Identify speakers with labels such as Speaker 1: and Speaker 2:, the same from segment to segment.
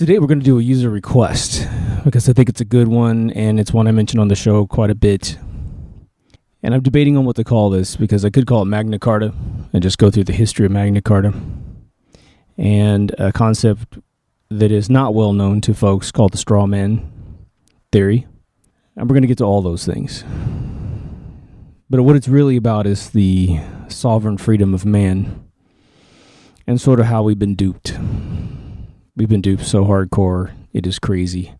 Speaker 1: Today we're going to do a user request because I think it's a good one and it's one I mentioned on the show quite a bit. And I'm debating on what to call this because I could call it Magna Carta and just go through the history of Magna Carta and a concept that is not well known to folks called the Strawman theory. And we're going to get to all those things. But what it's really about is the sovereign freedom of man and sort of how we've been duped. We've been duped so hardcore, it is crazy.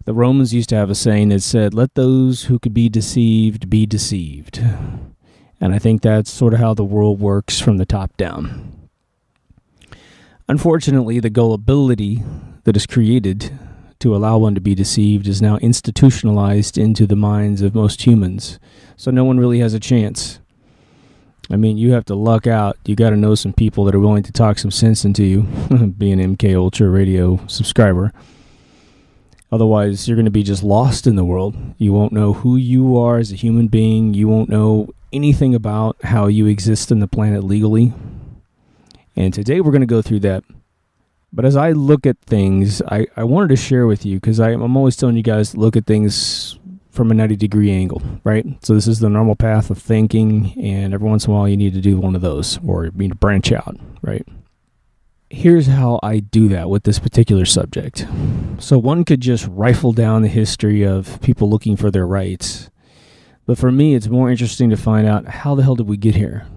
Speaker 1: The Romans used to have a saying that said, let those who could be deceived be deceived. And I think that's sort of how the world works from the top down. Unfortunately, the gullibility that is created to allow one to be deceived is now institutionalized into the minds of most humans. So no one really has a chance. I mean, you have to luck out. You got to know some people that are willing to talk some sense into you, being an MK Ultra Radio subscriber. Otherwise, you're going to be just lost in the world. You won't know who you are as a human being. You won't know anything about how you exist on the planet legally. And today we're going to go through that. But as I look at things, I wanted to share with you, because I'm always telling you guys to look at things from a 90-degree angle, right? So this is the normal path of thinking, and every once in a while you need to do one of those, or you need to branch out, right? Here's how I do that with this particular subject. So one could just rifle down the history of people looking for their rights. But for me, it's more interesting to find out, how the hell did we get here?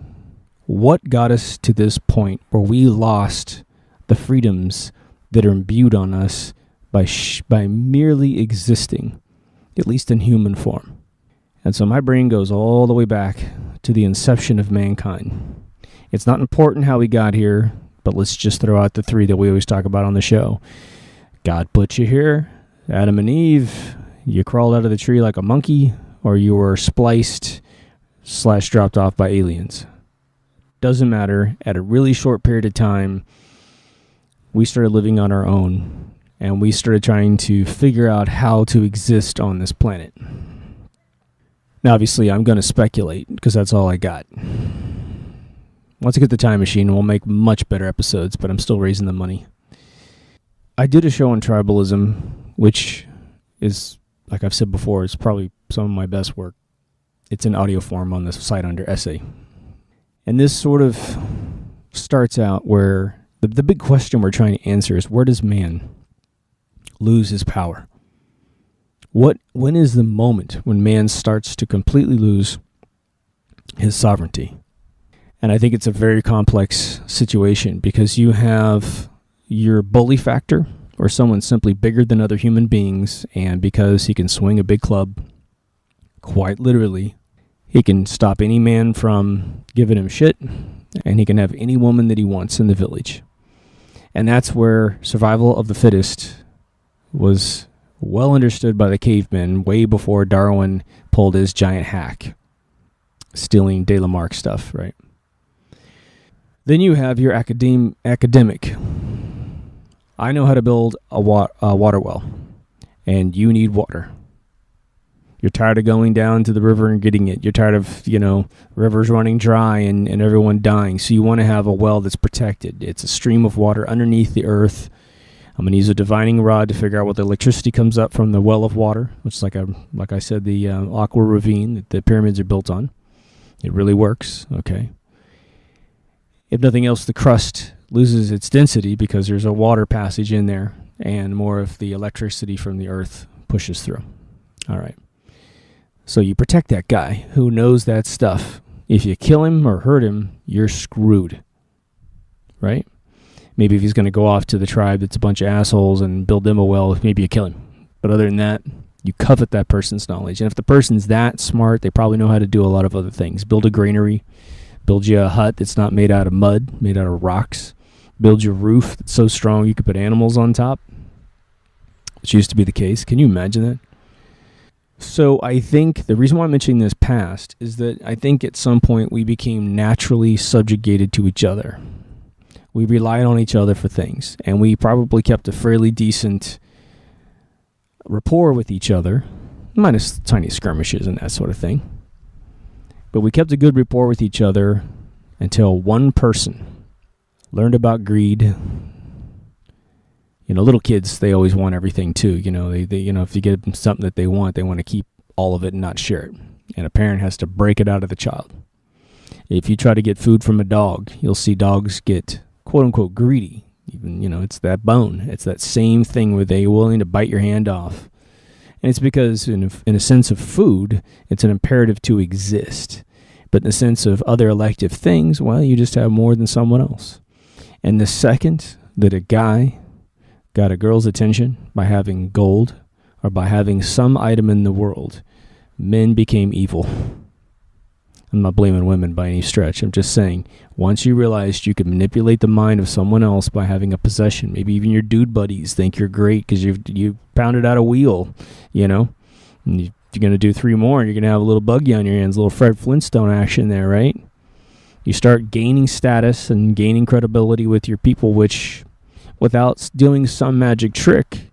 Speaker 1: What got us to this point where we lost the freedoms that are imbued on us by merely existing, at least in human form? And so my brain goes all the way back to the inception of mankind. It's not important how we got here, but let's just throw out the three that we always talk about on the show. God put you here, Adam and Eve, you crawled out of the tree like a monkey, or you were spliced / dropped off by aliens. Doesn't matter. At a really short period of time, we started living on our own, and we started trying to figure out how to exist on this planet. Now, obviously, I'm going to speculate, because that's all I got. Once I get the time machine, we'll make much better episodes, but I'm still raising the money. I did a show on tribalism, which is, like I've said before, is probably some of my best work. It's in audio form on the site under Essay. And this sort of starts out where the big question we're trying to answer is, where does man lose his power? When is the moment when man starts to completely lose his sovereignty? And I think it's a very complex situation, because you have your bully factor, or someone simply bigger than other human beings, and because he can swing a big club, quite literally, he can stop any man from giving him shit, and he can have any woman that he wants in the village. And that's where survival of the fittest was well understood by the cavemen way before Darwin pulled his giant hack, stealing de Lamarck stuff, right? Then you have your academic. I know how to build a water well, and you need water. You're tired of going down to the river and getting it. You're tired of, rivers running dry and everyone dying. So you want to have a well that's protected. It's a stream of water underneath the earth. I'm going to use a divining rod to figure out what the electricity comes up from the well of water, which is like I said, the aqua ravine that the pyramids are built on. It really works, okay? If nothing else, the crust loses its density because there's a water passage in there, and more of the electricity from the earth pushes through. All right. So you protect that guy who knows that stuff. If you kill him or hurt him, you're screwed, right? Maybe if he's going to go off to the tribe that's a bunch of assholes and build them a well, maybe you kill him. But other than that, you covet that person's knowledge. And if the person's that smart, they probably know how to do a lot of other things. Build a granary. Build you a hut that's not made out of mud, made out of rocks. Build your roof that's so strong you could put animals on top, which used to be the case. Can you imagine that? So I think the reason why I'm mentioning this past is that I think at some point we became naturally subjugated to each other. We relied on each other for things, and we probably kept a fairly decent rapport with each other, minus tiny skirmishes and that sort of thing. But we kept a good rapport with each other until one person learned about greed, Little kids, they always want everything too. They if you get them something that they want to keep all of it and not share it. And a parent has to break it out of the child. If you try to get food from a dog, you'll see dogs get quote unquote greedy. Even, it's that bone. It's that same thing where they're willing to bite your hand off. And it's because in a sense of food, it's an imperative to exist. But in the sense of other elective things, well, you just have more than someone else. And the second that a guy got a girl's attention by having gold or by having some item in the world, men became evil. I'm not blaming women by any stretch. I'm just saying, once you realized you could manipulate the mind of someone else by having a possession, maybe even your dude buddies think you're great because you pounded out a wheel, and you're going to do 3 more, and you're going to have a little buggy on your hands, a little Fred Flintstone action there, right? You start gaining status and gaining credibility with your people, which, without doing some magic trick,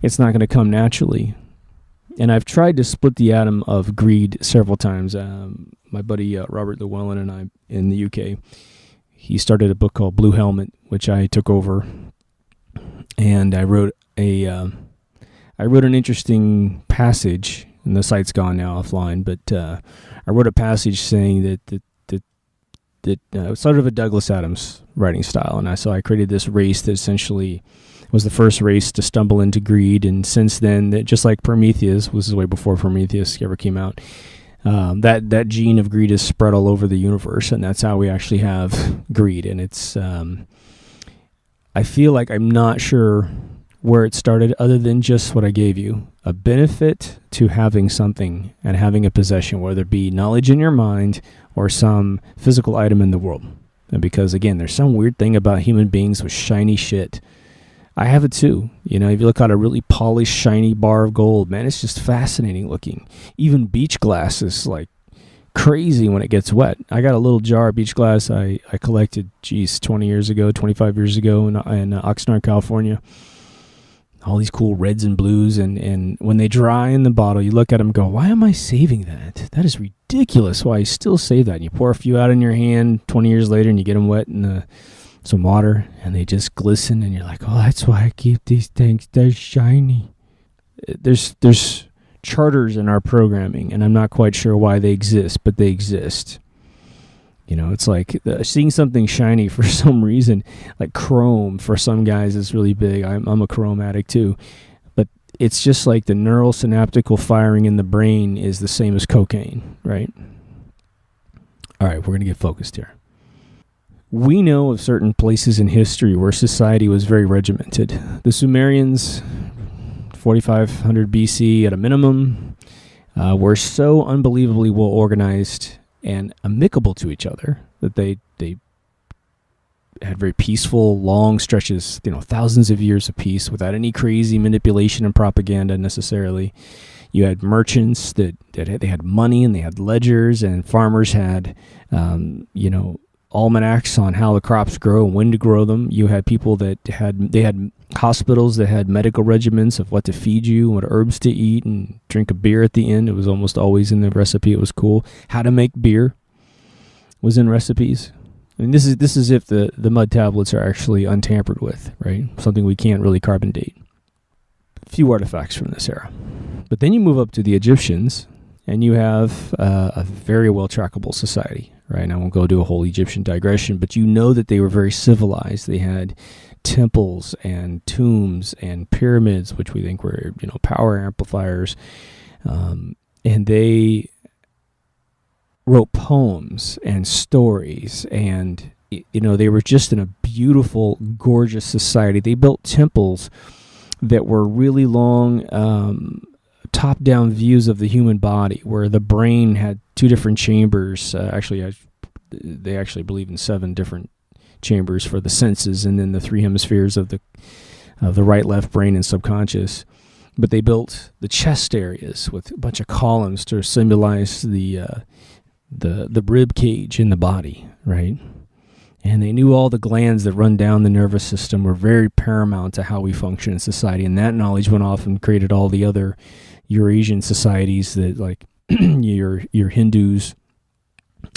Speaker 1: it's not going to come naturally. And I've tried to split the atom of greed several times. My buddy Robert Llewellyn and I in the UK, he started a book called Blue Helmet, which I took over, and I wrote an interesting passage. And the site's gone now offline, but I wrote a passage saying that sort of a Douglas Adams writing style, and so I created this race that essentially was the first race to stumble into greed, and since then, just like Prometheus, was way before Prometheus ever came out, that gene of greed is spread all over the universe, and that's how we actually have greed. And it's, I feel like I'm not sure where it started other than just what I gave you, a benefit to having something and having a possession, whether it be knowledge in your mind or some physical item in the world. And because, again, there's some weird thing about human beings with shiny shit. I have it too. If you look at a really polished, shiny bar of gold, man, it's just fascinating looking. Even beach glass is like crazy when it gets wet. I got a little jar of beach glass I collected, 25 years ago in Oxnard, California. All these cool reds and blues, and when they dry in the bottle, you look at them and go, why am I saving that? That is ridiculous. Why I still save that? And you pour a few out in your hand 20 years later, and you get them wet in some water, and they just glisten, and you're like, oh, that's why I keep these things. They're shiny. There's charters in our programming, and I'm not quite sure why they exist, but they exist. It's like seeing something shiny for some reason, like chrome for some guys is really big. I'm a chrome addict too. But it's just like the neural synaptical firing in the brain is the same as cocaine, right? All right, we're going to get focused here. We know of certain places in history where society was very regimented. The Sumerians, 4500 BC at a minimum, were so unbelievably well organized and amicable to each other that they had very peaceful, long stretches, thousands of years of peace without any crazy manipulation and propaganda necessarily. You had merchants that they had money, and they had ledgers, and farmers had, almanacs on how the crops grow and when to grow them. You had people that had hospitals that had medical regimens of what to feed you, what herbs to eat, and drink a beer at the end. It was almost always in the recipe. It was cool. How to make beer was in recipes. I mean, this is if the mud tablets are actually untampered with, right? Something we can't really carbon date. A few artifacts from this era. But then you move up to the Egyptians, and you have a very well trackable society, right? I won't go do a whole Egyptian digression, but that they were very civilized. They had temples and tombs and pyramids, which we think were, power amplifiers. And they wrote poems and stories, and, they were just in a beautiful, gorgeous society. They built temples that were really long, top-down views of the human body, where the brain had 2 different chambers. They actually believe in 7 different chambers for the senses, and then the 3 hemispheres of the right, left brain, and subconscious. But they built the chest areas with a bunch of columns to symbolize the rib cage in the body, right? And they knew all the glands that run down the nervous system were very paramount to how we function in society. And that knowledge went off and created all the other Eurasian societies that, like, your Hindus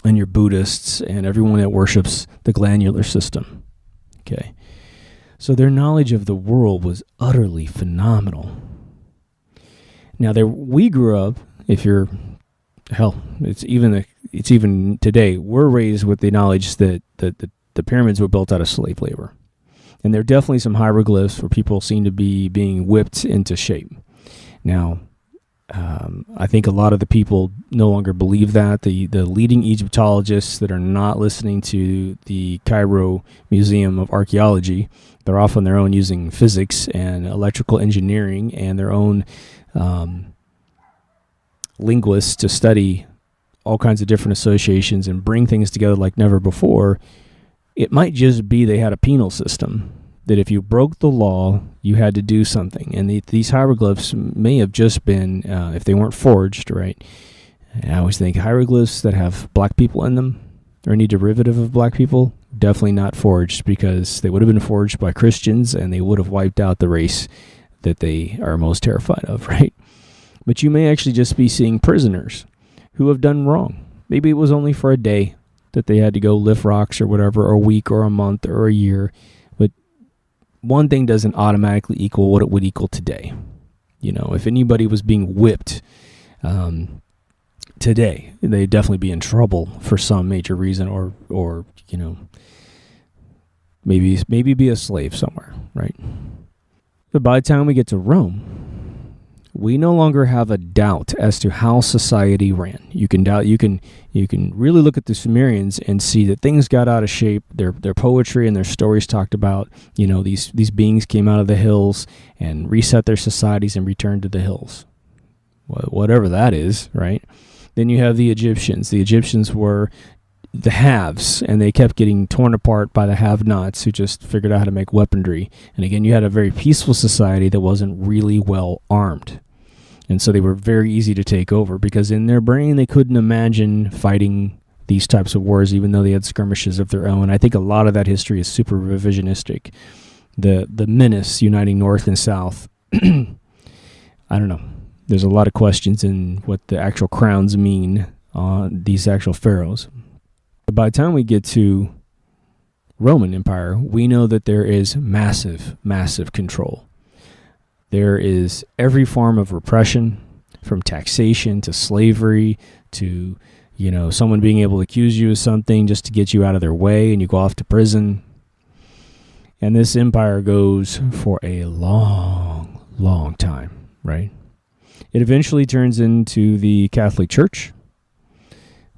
Speaker 1: and your Buddhists and everyone that worships the glandular system. Okay. So their knowledge of the world was utterly phenomenal. Now, we grew up, if you're, hell, it's even today, we're raised with the knowledge that the pyramids were built out of slave labor. And there are definitely some hieroglyphs where people seem to be being whipped into shape. Now, I think a lot of the people no longer believe that. The leading Egyptologists that are not listening to the Cairo Museum of Archaeology, they're off on their own using physics and electrical engineering and their own linguists to study all kinds of different associations and bring things together like never before. It might just be they had a penal system that if you broke the law, you had to do something. And these hieroglyphs may have just been, if they weren't forged, right? And I always think hieroglyphs that have black people in them or any derivative of black people, definitely not forged, because they would have been forged by Christians and they would have wiped out the race that they are most terrified of, right? But you may actually just be seeing prisoners who have done wrong. Maybe it was only for a day that they had to go lift rocks or whatever, or a week or a month or a year. But one thing doesn't automatically equal what it would equal today. You know, if anybody was being whipped today, they'd definitely be in trouble for some major reason, or you know, maybe be a slave somewhere, right? But by the time we get to Rome, we no longer have a doubt as to how society ran. You can really look at the Sumerians and see that things got out of shape. Their poetry and their stories talked about, you know, these beings came out of the hills and reset their societies and returned to the hills. Whatever that is, right? Then you have the Egyptians. The Egyptians were the haves, and they kept getting torn apart by the have-nots who just figured out how to make weaponry. And again, you had a very peaceful society that wasn't really well armed. And so they were very easy to take over because in their brain they couldn't imagine fighting these types of wars, even though they had skirmishes of their own. I think a lot of that history is super revisionistic. The menace uniting North and South, I don't know. There's a lot of questions in what the actual crowns mean on these actual pharaohs. But by the time we get to Roman Empire, we know that there is massive, massive control. There is every form of repression, from taxation to slavery to, you know, someone being able to accuse you of something just to get you out of their way and you go off to prison. And this empire goes for a long, long time, right? It eventually turns into the Catholic Church.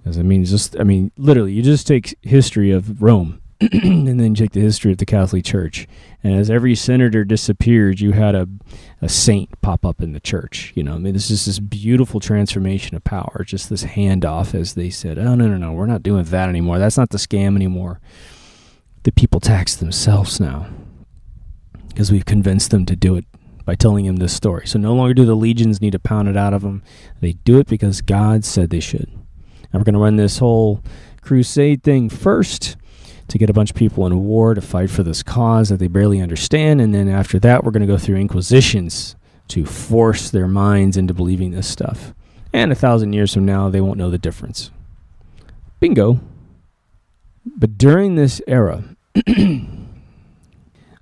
Speaker 1: Literally, you just take history of Rome and then you take the history of the Catholic Church. And as every senator disappeared, you had a saint pop up in the church. You know, I mean, this is this beautiful transformation of power, just this handoff as they said, oh, no, we're not doing that anymore. That's not the scam anymore. The people tax themselves now because we've convinced them to do it by telling them this story. So no longer do the legions need to pound it out of them. They do it because God said they should. And we're going to run this whole crusade thing first to get a bunch of people in war to fight for this cause that they barely understand. And then after that, we're going to go through inquisitions to force their minds into believing this stuff. And 1,000 years from now, they won't know the difference. Bingo. But during this era, the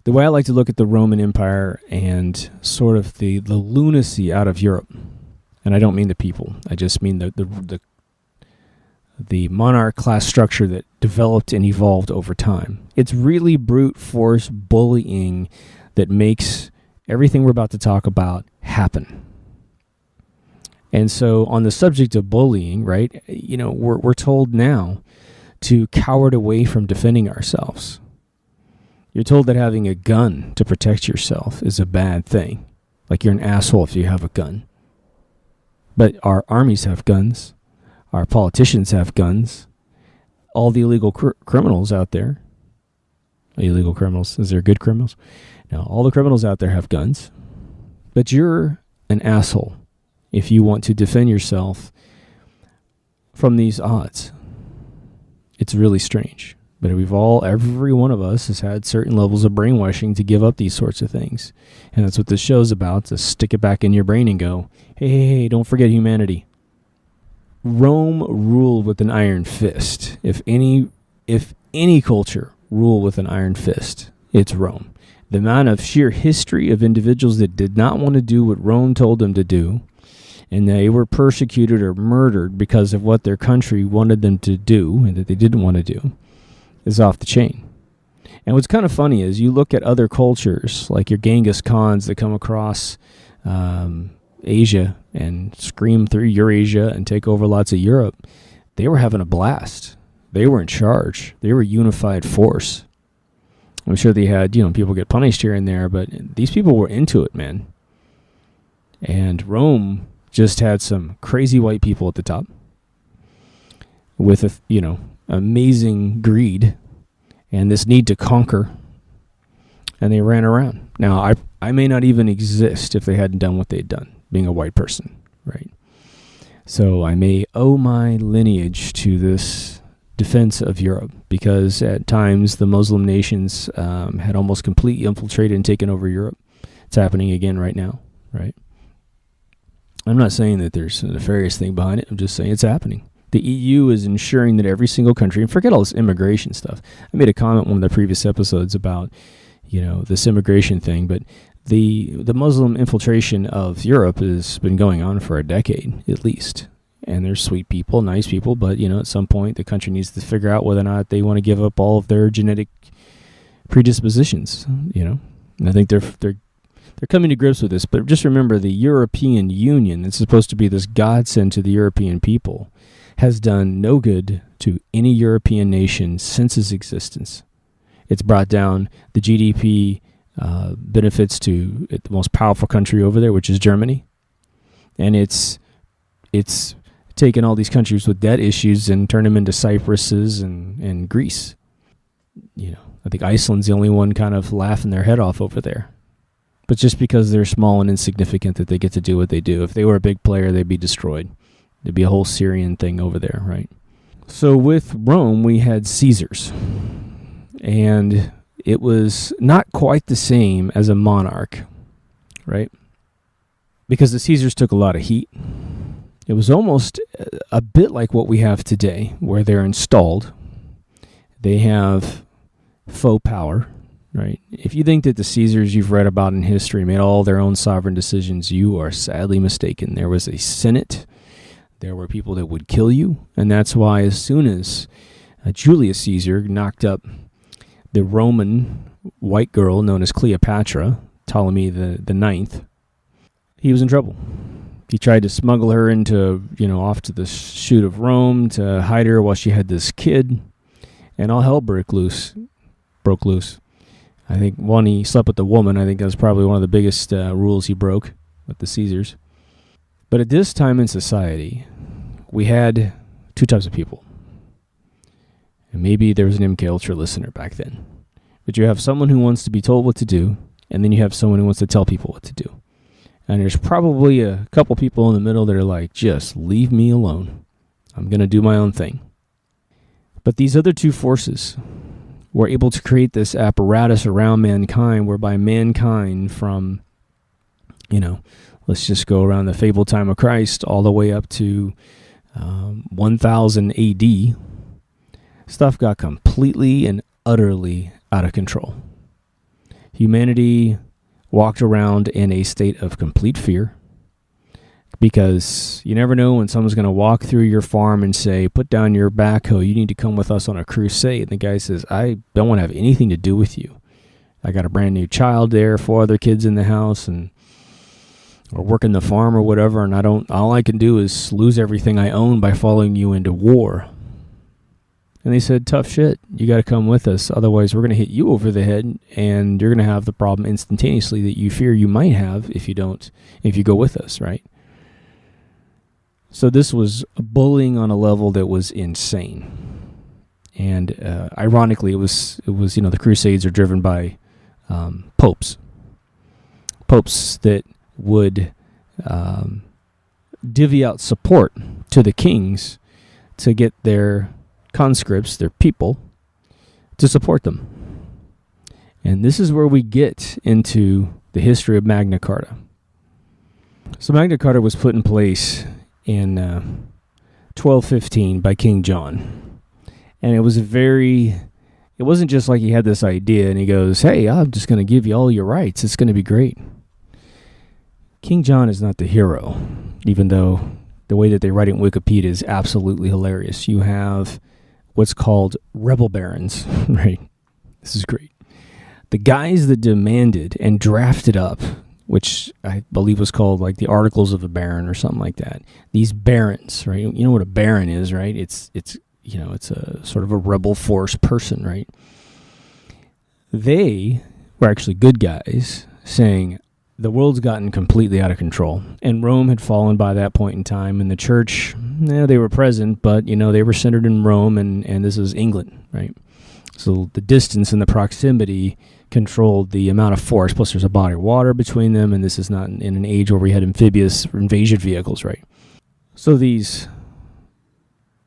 Speaker 1: way I like to look at the Roman Empire and sort of the lunacy out of Europe, and I don't mean the people, I just mean the monarch class structure that developed and evolved over time. It's really brute force bullying that makes everything we're about to talk about happen. And so on the subject of bullying, right, you know, we're told now to cower away from defending ourselves. You're told that having a gun to protect yourself is a bad thing. Like you're an asshole if you have a gun. But our armies have guns. Our politicians have guns. All the illegal criminals out there. Illegal criminals. Is there good criminals? No, all the criminals out there have guns. But you're an asshole if you want to defend yourself from these odds. It's really strange. But every one of us has had certain levels of brainwashing to give up these sorts of things. And that's what this show's about, to stick it back in your brain and go, hey, don't forget humanity. Rome ruled with an iron fist. If any culture ruled with an iron fist, it's Rome. the amount of sheer history of individuals that did not want to do what Rome told them to do, and they were persecuted or murdered because of what their country wanted them to do and that they didn't want to do, is off the chain. And what's kind of funny is you look at other cultures, like your Genghis Khans that come across Asia and scream through Eurasia and take over lots of Europe. They were having a blast. They were in charge. They were a unified force. I'm sure they had, people get punished here and there, but these people were into it, man. And Rome just had some crazy white people at the top with, amazing greed and this need to conquer. And they ran around. Now, I may not even exist if they hadn't done what they'd done, being a white person, right? So I may owe my lineage to this defense of Europe, because at times the Muslim nations had almost completely infiltrated and taken over Europe. It's happening again right now, right? I'm not saying that there's a nefarious thing behind it. I'm just saying it's happening. The EU is ensuring that every single country, and forget all this immigration stuff. I made a comment in one of the previous episodes about, this immigration thing, but the Muslim infiltration of Europe has been going on for a decade at least. And they're sweet people, nice people, but at some point the country needs to figure out whether or not they want to give up all of their genetic predispositions. And I think they're coming to grips with this. But just remember, the European Union, that's supposed to be this godsend to the European people, has done no good to any European nation since its existence. It's brought down the GDP benefits to the most powerful country over there, which is Germany. And it's taken all these countries with debt issues and turned them into Cyprus's and Greece. I think Iceland's the only one kind of laughing their head off over there. But just because they're small and insignificant that they get to do what they do. If they were a big player, they'd be destroyed. There'd be a whole Syrian thing over there, right? So with Rome, we had Caesars. And it was not quite the same as a monarch, right? Because the Caesars took a lot of heat. It was almost a bit like what we have today, where they're installed. They have faux power, right? If you think that the Caesars you've read about in history made all their own sovereign decisions, you are sadly mistaken. There was a Senate. There were people that would kill you. And that's why as soon as Julius Caesar knocked up the Roman white girl known as Cleopatra, Ptolemy the Ninth, he was in trouble. He tried to smuggle her into, off to the shoot of Rome to hide her while she had this kid, and all hell broke loose. I think he slept with the woman. I think that was probably one of the biggest rules he broke with the Caesars. But at this time in society, we had two types of people. And maybe there was an MK Ultra listener back then. But you have someone who wants to be told what to do, and then you have someone who wants to tell people what to do. And there's probably a couple people in the middle that are like, just leave me alone. I'm going to do my own thing. But these other two forces were able to create this apparatus around mankind, whereby mankind from, let's just go around the fabled time of Christ all the way up to 1000 AD, stuff got completely and utterly out of control. Humanity walked around in a state of complete fear, because you never know when someone's going to walk through your farm and say, put down your backhoe, you need to come with us on a crusade. And the guy says, I don't want to have anything to do with you. I got a brand new child there, 4 other kids in the house, and or working the farm or whatever, and all I can do is lose everything I own by following you into war. And they said, tough shit, you got to come with us, otherwise we're going to hit you over the head, and you're going to have the problem instantaneously that you fear you might have if you go with us, right? So this was bullying on a level that was insane. And ironically, it was the Crusades are driven by popes that would divvy out support to the kings to get their conscripts, their people, to support them. And this is where we get into the history of Magna Carta. So Magna Carta was put in place in 1215 by King John. And it was a very It wasn't just like he had this idea and he goes, hey, I'm just going to give you all your rights. It's going to be great. King John is not the hero, even though the way that they write it in Wikipedia is absolutely hilarious. You have what's called rebel barons, right? This is great. The guys that demanded and drafted up, which I believe was called like the Articles of a Baron or something like that. These barons, right? You know what a baron is, right? It's a sort of a rebel force person, right? They were actually good guys saying the world's gotten completely out of control, and Rome had fallen by that point in time, and the church, they were present, but, they were centered in Rome, and this is England, right? So the distance and the proximity controlled the amount of force, plus there's a body of water between them, and this is not in an age where we had amphibious invasion vehicles, right? So these,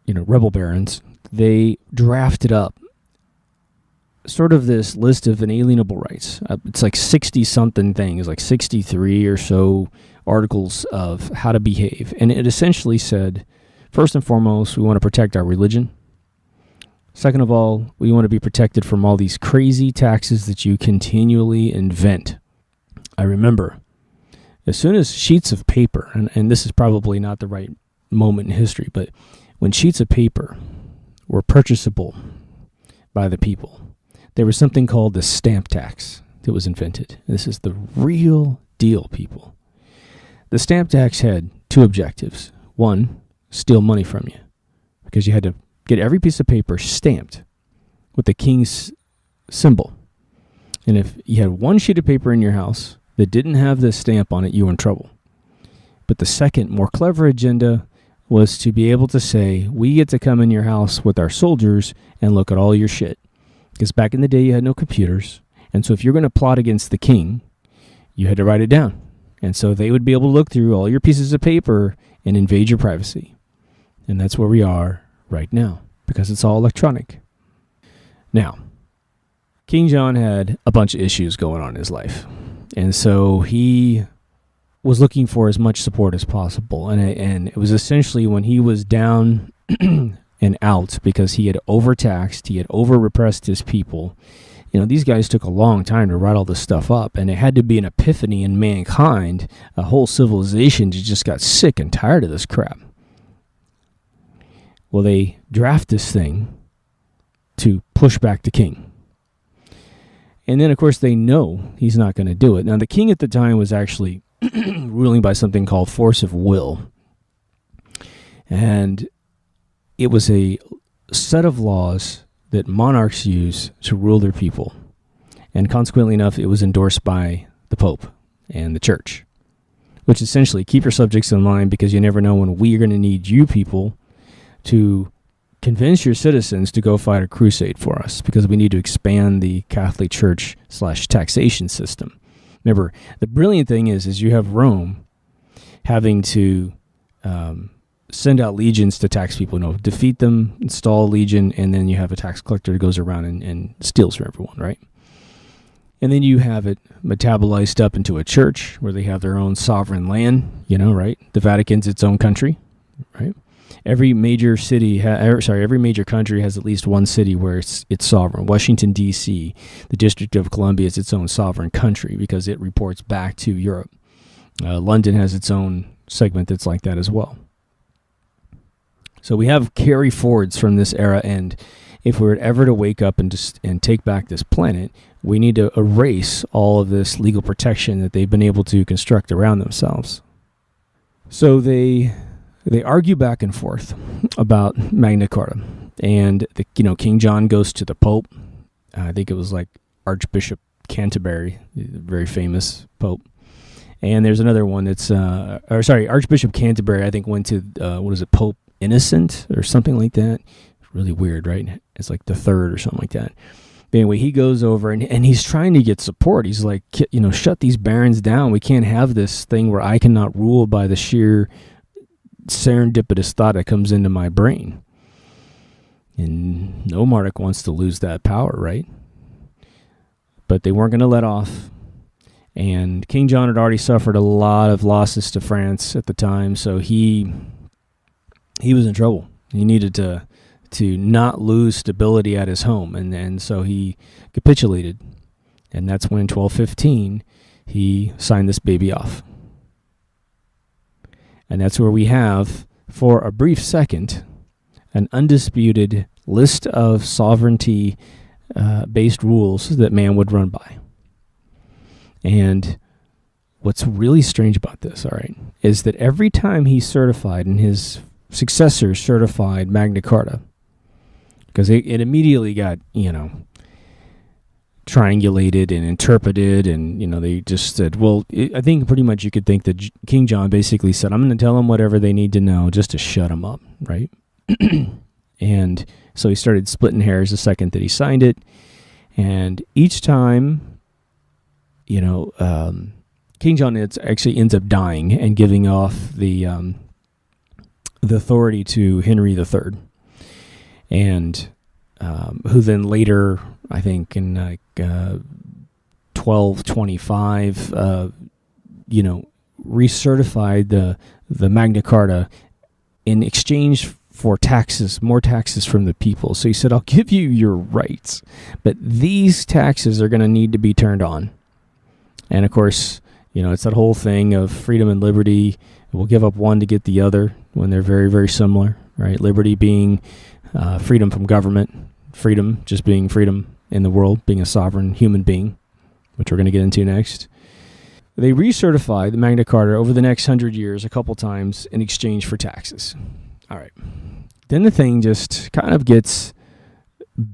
Speaker 1: rebel barons, they drafted up sort of this list of inalienable rights. It's like 60-something things, like 63 or so articles of how to behave. And it essentially said, first and foremost, we want to protect our religion. Second of all, we want to be protected from all these crazy taxes that you continually invent. I remember, as soon as sheets of paper, and this is probably not the right moment in history, but when sheets of paper were purchasable by the people, there was something called the stamp tax that was invented. This is the real deal, people. The stamp tax had two objectives. One, steal money from you, because you had to get every piece of paper stamped with the king's symbol. And if you had one sheet of paper in your house that didn't have this stamp on it, you were in trouble. But the second, more clever agenda was to be able to say, we get to come in your house with our soldiers and look at all your shit. Because back in the day, you had no computers. And so if you're going to plot against the king, you had to write it down. And so they would be able to look through all your pieces of paper and invade your privacy. And that's where we are right now, because it's all electronic. Now, King John had a bunch of issues going on in his life. And so he was looking for as much support as possible. And it was essentially when he was down and out because he had overtaxed, he had over-repressed his people. These guys took a long time to write all this stuff up, and it had to be an epiphany in mankind, a whole civilization just got sick and tired of this crap. Well, they draft this thing to push back the king. And then, of course, they know he's not going to do it. Now, the king at the time was actually ruling by something called force of will. And it was a set of laws that monarchs use to rule their people. And consequently enough, it was endorsed by the Pope and the church, which essentially keep your subjects in line, because you never know when we are going to need you people to convince your citizens to go fight a crusade for us, because we need to expand the Catholic Church / taxation system. Remember, the brilliant thing is you have Rome having to send out legions to tax people, defeat them, install a legion, and then you have a tax collector that goes around and steals from everyone, right? And then you have it metabolized up into a church where they have their own sovereign land, right? The Vatican's its own country, right? Every major every major country has at least one city where it's sovereign. Washington, D.C., the District of Columbia is its own sovereign country because it reports back to Europe. London has its own segment that's like that as well. So we have carry forwards from this era, and if we were ever to wake up and take back this planet, we need to erase all of this legal protection that they've been able to construct around themselves. So they argue back and forth about Magna Carta, and King John goes to the Pope. I think it was like Archbishop Canterbury, the very famous Pope. And there's another one that's Archbishop Canterbury, I think, went to Pope Innocent or something like that. Really weird, right? It's like the third or something like that. But anyway, he goes over and he's trying to get support. He's like, shut these barons down. We can't have this thing where I cannot rule by the sheer serendipitous thought that comes into my brain. And no monarch wants to lose that power, right? But they weren't going to let off. And King John had already suffered a lot of losses to France at the time, so he was in trouble. He needed to to not lose stability at his home, and so he capitulated. And that's when in 1215 he signed this baby off. And that's where we have, for a brief second, an undisputed list of sovereignty based rules that man would run by. And what's really strange about this, all right, is that every time he certified and his successors certified Magna Carta, because it immediately got, triangulated and interpreted, and, they just said, well, I think pretty much you could think that King John basically said, I'm going to tell them whatever they need to know just to shut them up, right? And so he started splitting hairs the second that he signed it, and each time, King John actually ends up dying and giving off the authority to Henry III, and who then later, I think in 1225, recertified the Magna Carta in exchange for taxes, more taxes from the people. So he said, I'll give you your rights, but these taxes are going to need to be turned on. And of course, it's that whole thing of freedom and liberty. We'll give up one to get the other when they're very, very similar, right? Liberty being freedom from government, freedom just being freedom in the world, being a sovereign human being, which we're going to get into next. They recertified the Magna Carta over the next 100 years a couple times in exchange for taxes. All right. Then the thing just kind of gets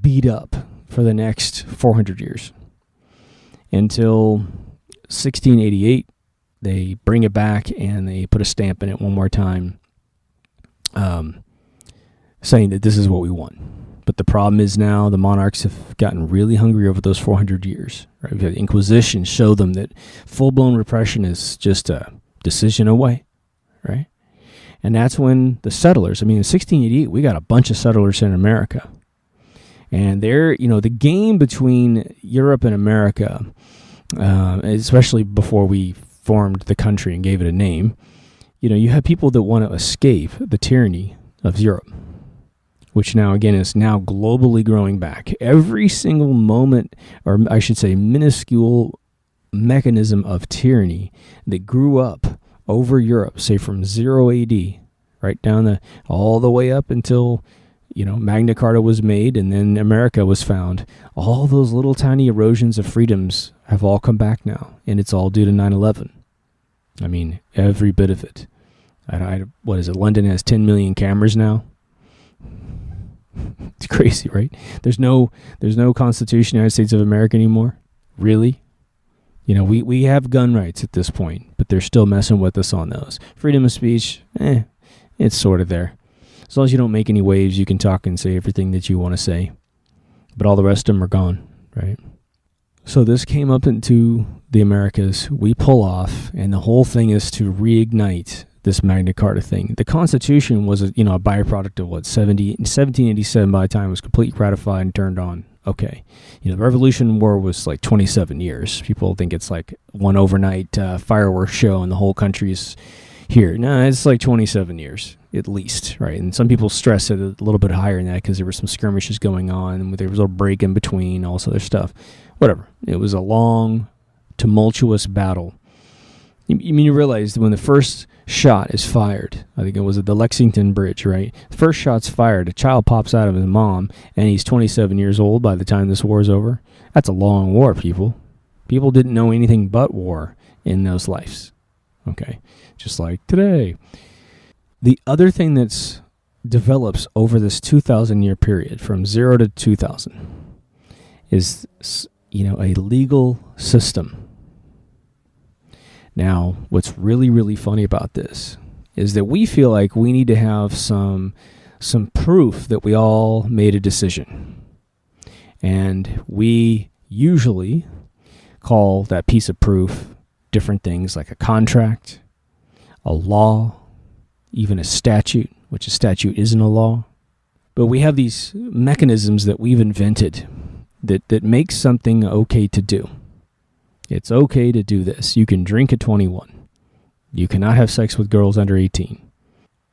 Speaker 1: beat up for the next 400 years until 1688. They bring it back and they put a stamp in it one more time, saying that this is what we want. But the problem is now the monarchs have gotten really hungry over those 400 years. Right? We've had the Inquisition show them that full-blown repression is just a decision away, right? And that's when the settlers, in 1688, we got a bunch of settlers in America. And they're, the game between Europe and America, especially before we formed the country and gave it a name, you have people that want to escape the tyranny of Europe, which now, again, is now globally growing back. Every single moment, or I should say minuscule mechanism of tyranny that grew up over Europe, say from 0 AD, right down all the way up until, Magna Carta was made and then America was found. All those little tiny erosions of freedoms have all come back now, and it's all due to 9/11. Every bit of it. What is it? London has 10 million cameras now. It's crazy, right? There's no Constitution of the United States of America anymore. Really? We have gun rights at this point, but they're still messing with us on those. Freedom of speech, it's sort of there. As long as you don't make any waves, you can talk and say everything that you want to say. But all the rest of them are gone, right? So this came up into the Americas. We pull off, and the whole thing is to reignite this Magna Carta thing. The Constitution was a byproduct of 1787 by the time it was completely ratified and turned on. Okay. The Revolution War was like 27 years. People think it's like one overnight fireworks show and the whole country's here. No, it's like 27 years at least, right? And some people stress it a little bit higher than that because there were some skirmishes going on and there was a break in between, all this other stuff. Whatever. It was a long, tumultuous battle. You realize that when the first shot is fired, I think it was at the Lexington Bridge, right? The first shot's fired, a child pops out of his mom, and he's 27 years old by the time this war is over. That's a long war, people. People didn't know anything but war in those lives. Okay, just like today. The other thing that's develops over this 2,000-year period, from 0 to 2000, is, a legal system. Now, what's really, really funny about this is that we feel like we need to have some proof that we all made a decision. And we usually call that piece of proof different things like a contract, a law, even a statute, which a statute isn't a law. But we have these mechanisms that we've invented that make something okay to do. It's okay to do this. You can drink at 21. You cannot have sex with girls under 18.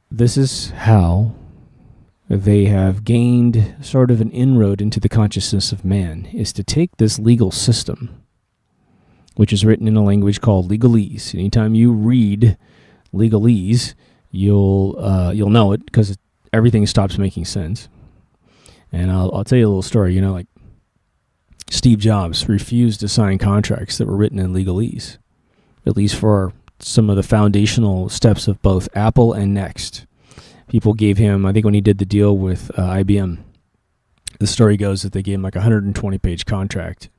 Speaker 1: This is how they have gained sort of an inroad into the consciousness of man, is to take this legal system, which is written in a language called legalese. Anytime you read legalese, you'll know it, because everything stops making sense. And I'll tell you a little story. Like Steve Jobs refused to sign contracts that were written in legalese, at least for some of the foundational steps of both Apple and Next. People gave him, I think when he did the deal with IBM, the story goes that they gave him like a 120-page contract.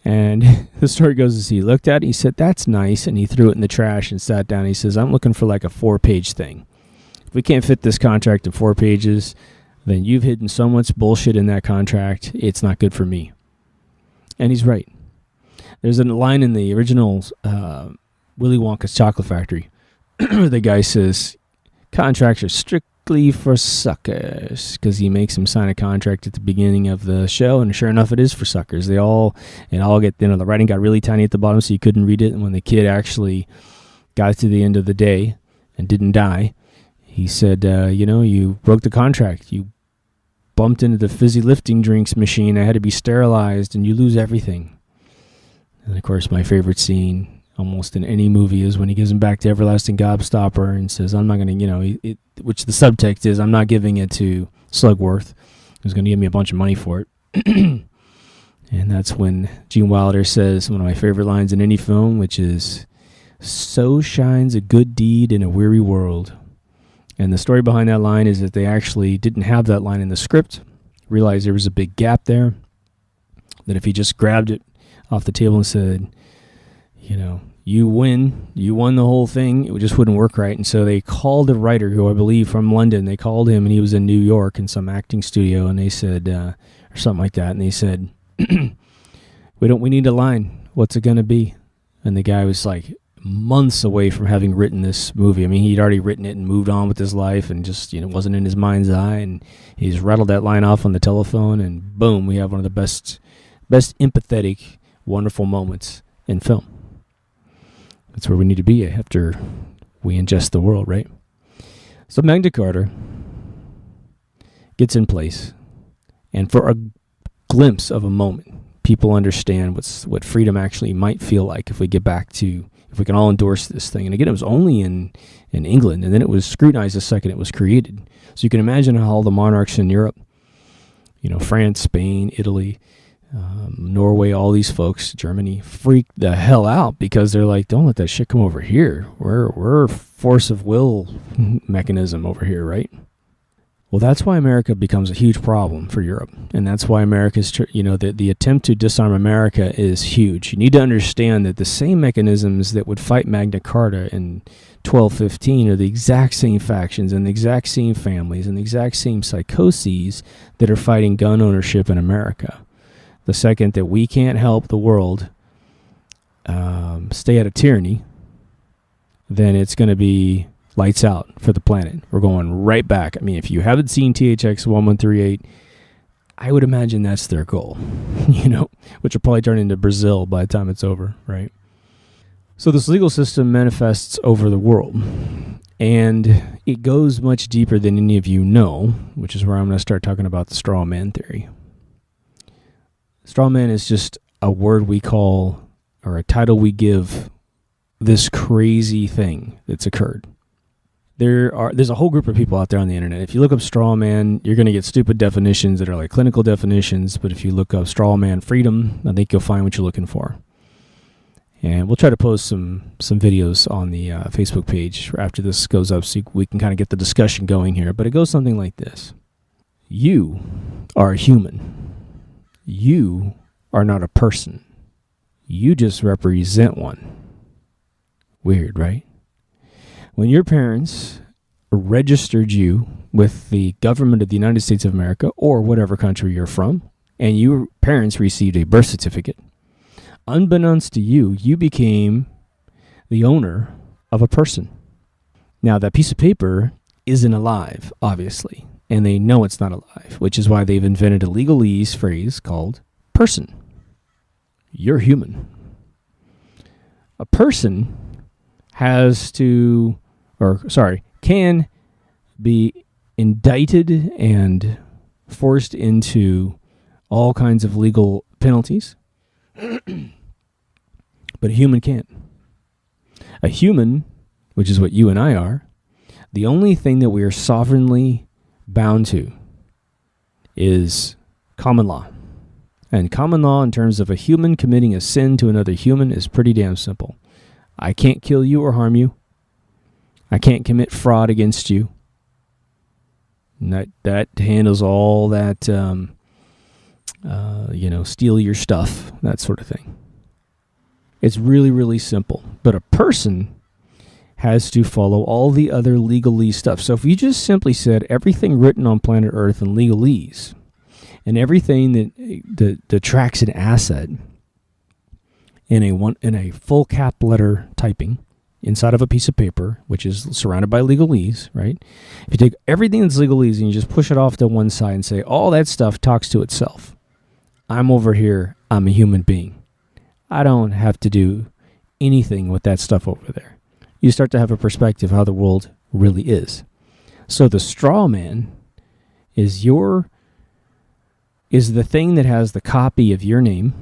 Speaker 1: And the story goes as he looked at it, he said, "That's nice," and he threw it in the trash and sat down. He says, "I'm looking for like a 4-page thing. If we can't fit this contract in 4 pages, then you've hidden so much bullshit in that contract, it's not good for me." And he's right. There's a line in the original Willy Wonka's Chocolate Factory where the guy says, "Contracts are strictly for suckers," because he makes him sign a contract at the beginning of the show, and sure enough, it is for suckers. It all get, the writing got really tiny at the bottom so you couldn't read it, and when the kid actually got to the end of the day and didn't die, he said, you broke the contract. You bumped into the fizzy lifting drinks machine. I had to be sterilized, and you lose everything. And of course, my favorite scene almost in any movie is when he gives him back to Everlasting Gobstopper and says, "I'm not going to, which the subtext is, I'm not giving it to Slugworth, who's going to give me a bunch of money for it." And that's when Gene Wilder says one of my favorite lines in any film, which is, "So shines a good deed in a weary world." And the story behind that line is that they actually didn't have that line in the script, realized there was a big gap there, that if he just grabbed it off the table and said, "You won the whole thing," it just wouldn't work right. And so they called a writer who I believe from London. They called him, and he was in New York in some acting studio, and they said, or something like that, and they said, we need a line. What's it going to be?" And the guy was like months away from having written this movie. I mean, he'd already written it and moved on with his life, and just, wasn't in his mind's eye, and he's rattled that line off on the telephone, and boom, we have one of the best empathetic, wonderful moments in film. That's where we need to be after we ingest the world, right? So Magna Carta gets in place, and for a glimpse of a moment, people understand what freedom actually might feel like if we can all endorse this thing. And again, it was only in England, and then it was scrutinized the second it was created. So you can imagine how all the monarchs in Europe, France, Spain, Italy, Norway, all these folks, Germany, freaked the hell out, because they're like, "Don't let that shit come over here. We're a force of will mechanism over here, right?" Well, that's why America becomes a huge problem for Europe, and that's why America's, the attempt to disarm America is huge. You need to understand that the same mechanisms that would fight Magna Carta in 1215 are the exact same factions and the exact same families and the exact same psychoses that are fighting gun ownership in America. The second that we can't help the world stay out of tyranny, then it's going to be lights out for the planet. We're going right back. I mean, if you haven't seen THX 1138, I would imagine that's their goal, which will probably turn into Brazil by the time it's over, right? So this legal system manifests over the world, and it goes much deeper than any of you know, which is where I'm going to start talking about the Strawman theory. Strawman is just a word we call, or a title we give, this crazy thing that's occurred. There's a whole group of people out there on the internet. If you look up Strawman, you're going to get stupid definitions that are like clinical definitions, but if you look up Strawman freedom, I think you'll find what you're looking for. And we'll try to post some videos on the Facebook page after this goes up, so we can kind of get the discussion going here. But it goes something like this. You are a human. You are not a person. You just represent one. Weird, right? When your parents registered you with the government of the United States of America, or whatever country you're from, and your parents received a birth certificate, unbeknownst to you, you became the owner of a person. Now, that piece of paper isn't alive, obviously, and they know it's not alive, which is why they've invented a legalese phrase called person. You're human. A person can be indicted and forced into all kinds of legal penalties. But a human can't. A human, which is what you and I are, the only thing that we are sovereignly bound to is common law. And common law in terms of a human committing a sin to another human is pretty damn simple. I can't kill you or harm you. I can't commit fraud against you. And that handles all that, steal your stuff, that sort of thing. It's really, really simple. But a person has to follow all the other legalese stuff. So if you just simply said everything written on planet Earth in legalese, and everything that tracks an asset in a full cap letter typing inside of a piece of paper, which is surrounded by legalese, right? If you take everything that's legalese and you just push it off to one side and say, all that stuff talks to itself. I'm over here. I'm a human being. I don't have to do anything with that stuff over there. You start to have a perspective how the world really is. So the straw man is the thing that has the copy of your name.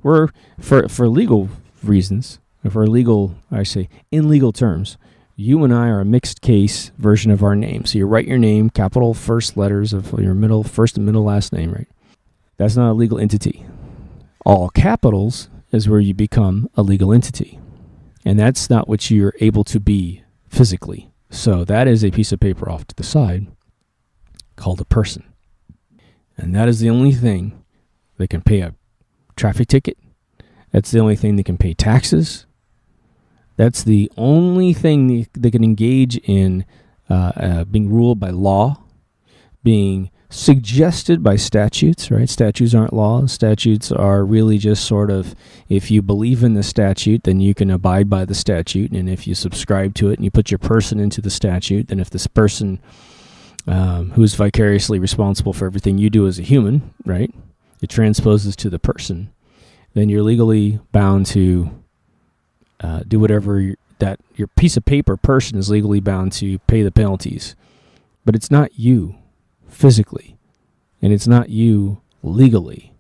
Speaker 1: We're for legal reasons, in legal terms, you and I are a mixed case version of our name. So you write your name, capital first letters of your first and middle last name, right? That's not a legal entity. All capitals is where you become a legal entity. And that's not what you're able to be physically. So that is a piece of paper off to the side called a person. And that is the only thing that can pay a traffic ticket. That's the only thing that can pay taxes. That's the only thing that can engage in being ruled by law, being suggested by statutes, right? Statutes aren't laws. Statutes are really just sort of, if you believe in the statute, then you can abide by the statute. And if you subscribe to it and you put your person into the statute, then if this person who's vicariously responsible for everything you do as a human, right, it transposes to the person, then you're legally bound to do whatever that your piece of paper person is legally bound to pay the penalties. But it's not you physically, and it's not you legally.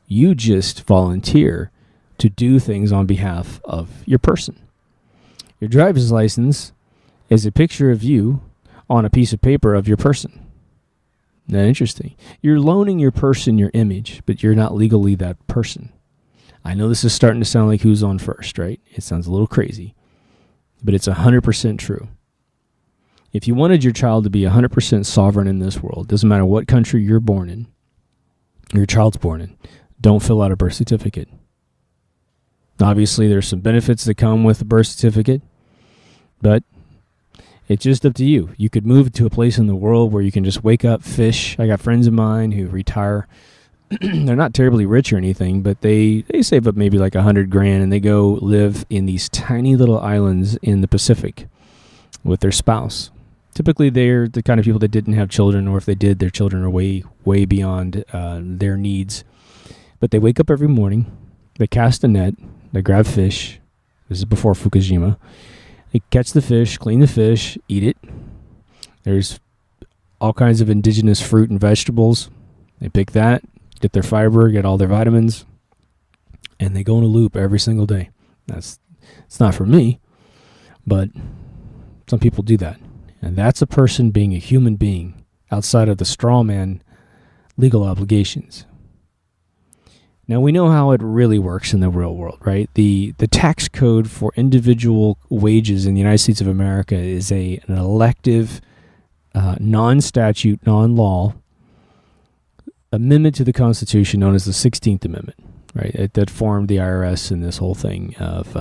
Speaker 1: You just volunteer to do things on behalf of your person. Your driver's license is a picture of you on a piece of paper of your person. Isn't that interesting? You're loaning your person your image, but you're not legally that person. I know this is starting to sound like who's on first, right? It sounds a little crazy, but it's 100% true. If you wanted your child to be 100% sovereign in this world, doesn't matter what country you're born in, your child's born in, don't fill out a birth certificate. Obviously, there's some benefits that come with a birth certificate, but it's just up to you. You could move to a place in the world where you can just wake up, fish. I got friends of mine who retire. They're not terribly rich or anything, but they save up maybe like $100,000 and they go live in these tiny little islands in the Pacific with their spouse. Typically, they're the kind of people that didn't have children, or if they did, their children are way, way beyond their needs. But they wake up every morning, they cast a net, they grab fish. This is before Fukushima. They catch the fish, clean the fish, eat it. There's all kinds of indigenous fruit and vegetables. They pick that, get their fiber, get all their vitamins, and they go in a loop every single day. It's not for me, but some people do that. And that's a person being a human being outside of the straw man legal obligations. Now, we know how it really works in the real world, right? The tax code for individual wages in the United States of America is an elective, non-statute, non-law amendment to the Constitution known as the 16th Amendment, right? That formed the IRS and this whole thing of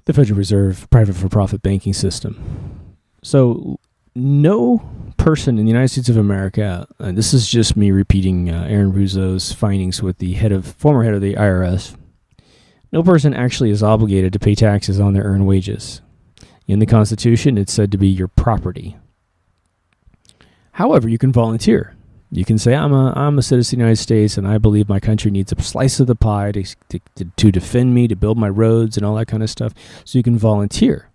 Speaker 1: the Federal Reserve private for-profit banking system. So no person in the United States of America, and this is just me repeating Aaron Russo's findings with the former head of the IRS, no person actually is obligated to pay taxes on their earned wages. In the Constitution, it's said to be your property. However, you can volunteer. You can say, I'm a citizen of the United States, and I believe my country needs a slice of the pie to defend me, to build my roads and all that kind of stuff. So you can volunteer.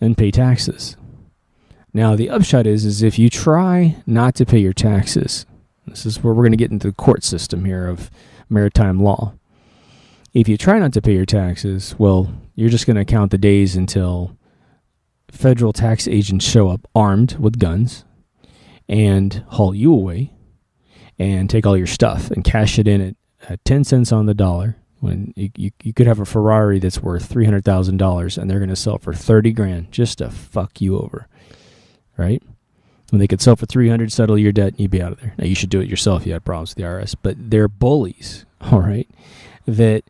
Speaker 1: and pay taxes. Now, the upshot is if you try not to pay your taxes, this is where we're going to get into the court system here of maritime law. If you try not to pay your taxes, well, you're just going to count the days until federal tax agents show up armed with guns and haul you away and take all your stuff and cash it in at 10 cents on the dollar. When you could have a Ferrari that's worth $300,000 and they're going to sell it for 30 grand just to fuck you over, right? When they could sell for 300, settle your debt, and you'd be out of there. Now, you should do it yourself if you had problems with the IRS, but they're bullies, all right, that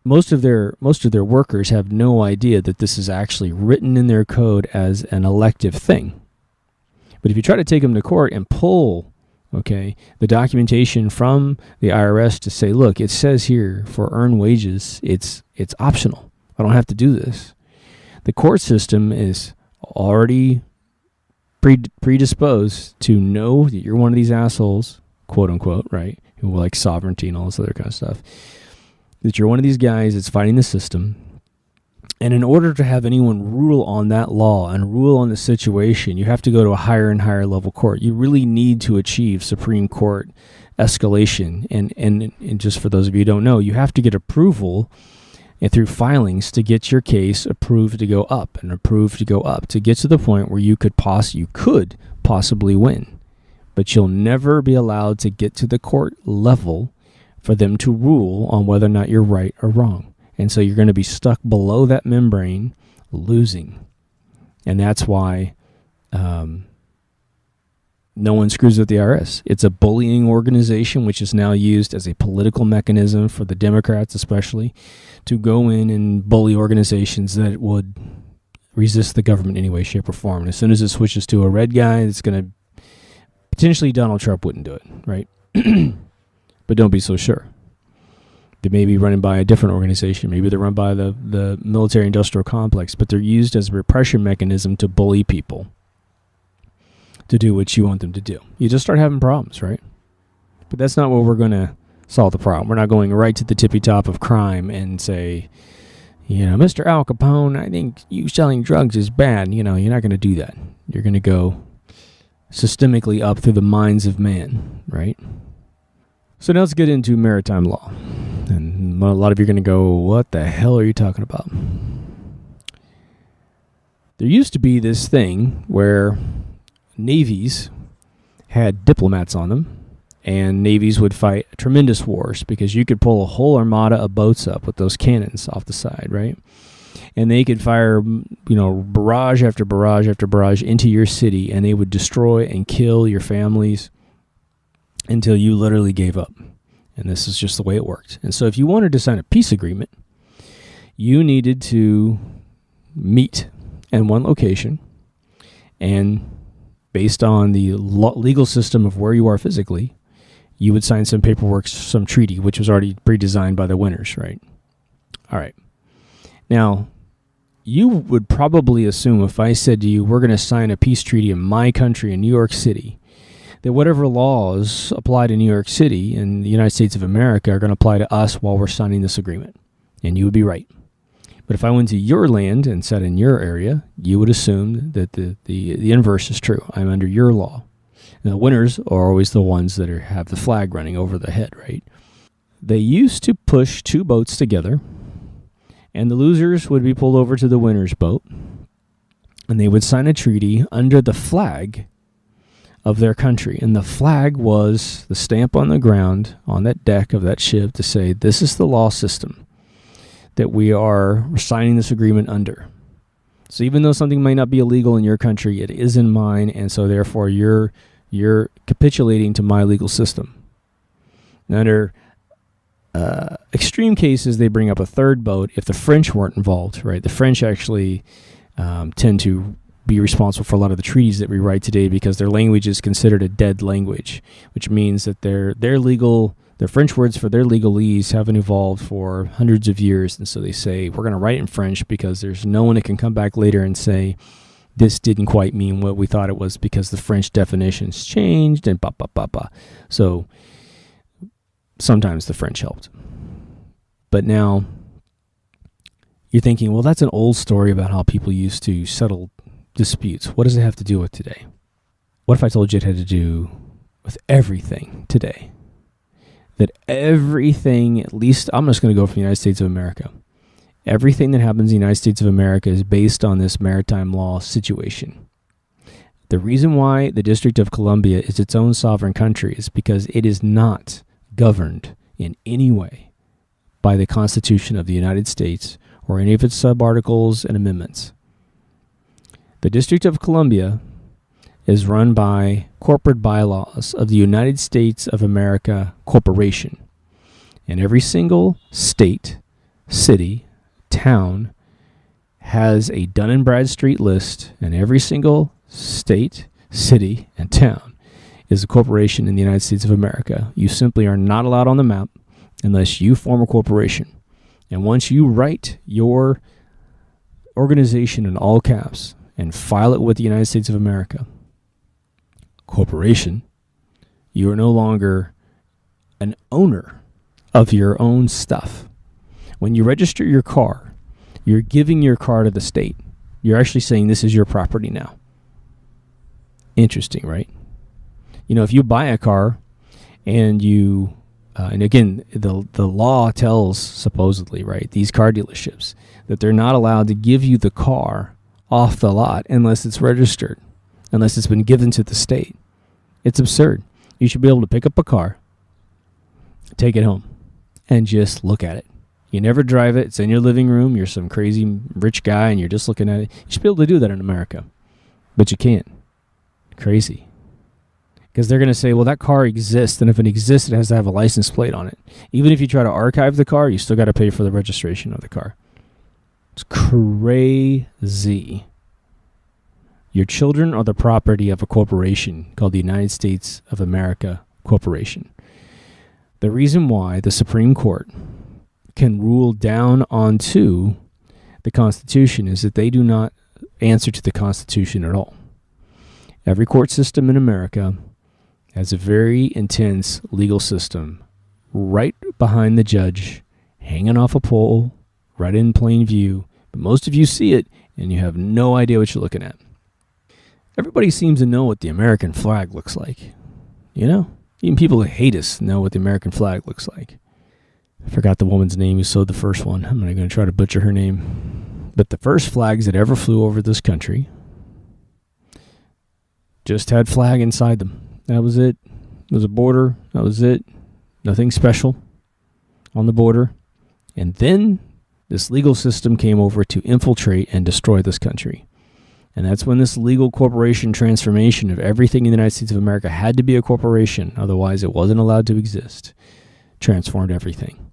Speaker 1: most of their workers have no idea that this is actually written in their code as an elective thing. But if you try to take them to court and pull, okay, the documentation from the IRS to say, look, it says here for earned wages, it's optional. I don't have to do this. The court system is already predisposed to know that you're one of these assholes, quote unquote, right, who like sovereignty and all this other kind of stuff, that you're one of these guys that's fighting the system. And in order to have anyone rule on that law and rule on the situation, you have to go to a higher and higher level court. You really need to achieve Supreme Court escalation. And just for those of you who don't know, you have to get approval and through filings to get your case approved to go up and approved to go up to get to the point where you could possibly win. But you'll never be allowed to get to the court level for them to rule on whether or not you're right or wrong. And so you're going to be stuck below that membrane losing. And that's why no one screws with the IRS. It's a bullying organization which is now used as a political mechanism for the Democrats especially to go in and bully organizations that would resist the government in any way, shape, or form. And as soon as it switches to a red guy, it's going to potentially Donald Trump wouldn't do it, right? But don't be so sure. They may be running by a different organization. Maybe they're run by the military-industrial complex, but they're used as a repression mechanism to bully people to do what you want them to do. You just start having problems, right? But that's not what we're going to solve the problem. We're not going right to the tippy top of crime and say, Mr. Al Capone, I think you selling drugs is bad. You're not going to do that. You're going to go systemically up through the minds of man, right? So now let's get into maritime law. And a lot of you are going to go, what the hell are you talking about? There used to be this thing where navies had diplomats on them, and navies would fight tremendous wars because you could pull a whole armada of boats up with those cannons off the side, right? And they could fire, barrage after barrage after barrage into your city, and they would destroy and kill your families until you literally gave up. And this is just the way it worked. And so if you wanted to sign a peace agreement, you needed to meet in one location, and based on the legal system of where you are physically, you would sign some paperwork, some treaty, which was already pre-designed by the winners, right? All right. Now, you would probably assume if I said to you, we're going to sign a peace treaty in my country, in New York City, that whatever laws apply to New York City and the United States of America are going to apply to us while we're signing this agreement. And you would be right. But if I went to your land and said in your area, you would assume that the inverse is true. I'm under your law. And the winners are always the ones that have the flag running over the head, right? They used to push two boats together, and the losers would be pulled over to the winner's boat, and they would sign a treaty under the flag of their country. And the flag was the stamp on the ground on that deck of that ship to say, this is the law system that we are signing this agreement under. So even though something might not be illegal in your country, it is in mine, and so therefore you're capitulating to my legal system. Now, under extreme cases, they bring up a third boat if the French weren't involved, right? The French actually tend to be responsible for a lot of the treaties that we write today because their language is considered a dead language, which means that their French words for their legalese haven't evolved for hundreds of years. And so they say, we're going to write in French because there's no one that can come back later and say, this didn't quite mean what we thought it was because the French definitions changed and So sometimes the French helped. But now You're thinking, well, that's an old story about how people used to settle disputes. What does it have to do with today? What if I told you it had to do with everything today? That everything, at least I'm just going to go from the United States of America. Everything that happens in the United States of America is based on this maritime law situation. The reason why the District of Columbia is its own sovereign country is because it is not governed in any way by the Constitution of the United States or any of its subarticles and amendments. The District of Columbia is run by corporate bylaws of the United States of America Corporation. And every single state, city, town has a Dun & Bradstreet list, and every single state, city, and town is a corporation in the United States of America. You simply are not allowed on the map unless you form a corporation. And once you write your organization in all caps and file it with the United States of America Corporation, you are no longer an owner of your own stuff. When you register your car, you're giving your car to the state. You're actually saying this is your property now. Interesting, right? You know, if you buy a car and you, and again, the law tells, supposedly, right, these car dealerships, that they're not allowed to give you the car off the lot unless it's registered, unless it's been given to the state. It's absurd. You should be able to pick up a car, take it home, and just look at it. You never drive it. It's in your living room. You're some crazy rich guy, and you're just looking at it. You should be able to do that in America, but you can't. Crazy. Because they're going to say, well, that car exists, and if it exists, it has to have a license plate on it. Even if you try to archive the car, you still got to pay for the registration of the car. It's crazy. Your children are the property of a corporation called the United States of America Corporation. The reason why the Supreme Court can rule down onto the Constitution is that they do not answer to the Constitution at all. Every court system in America has a very intense legal system right behind the judge, hanging off a pole, right in plain view. But most of you see it, and you have no idea what you're looking at. Everybody seems to know what the American flag looks like. You know? Even people who hate us know what the American flag looks like. I forgot the woman's name who sewed the first one. I'm not going to try to butcher her name. But the first flags that ever flew over this country just had flag inside them. That was it. It was a border. That was it. Nothing special on the border. And then this legal system came over to infiltrate and destroy this country. And that's when this legal corporation transformation of everything in the United States of America had to be a corporation. Otherwise, it wasn't allowed to exist. Transformed everything.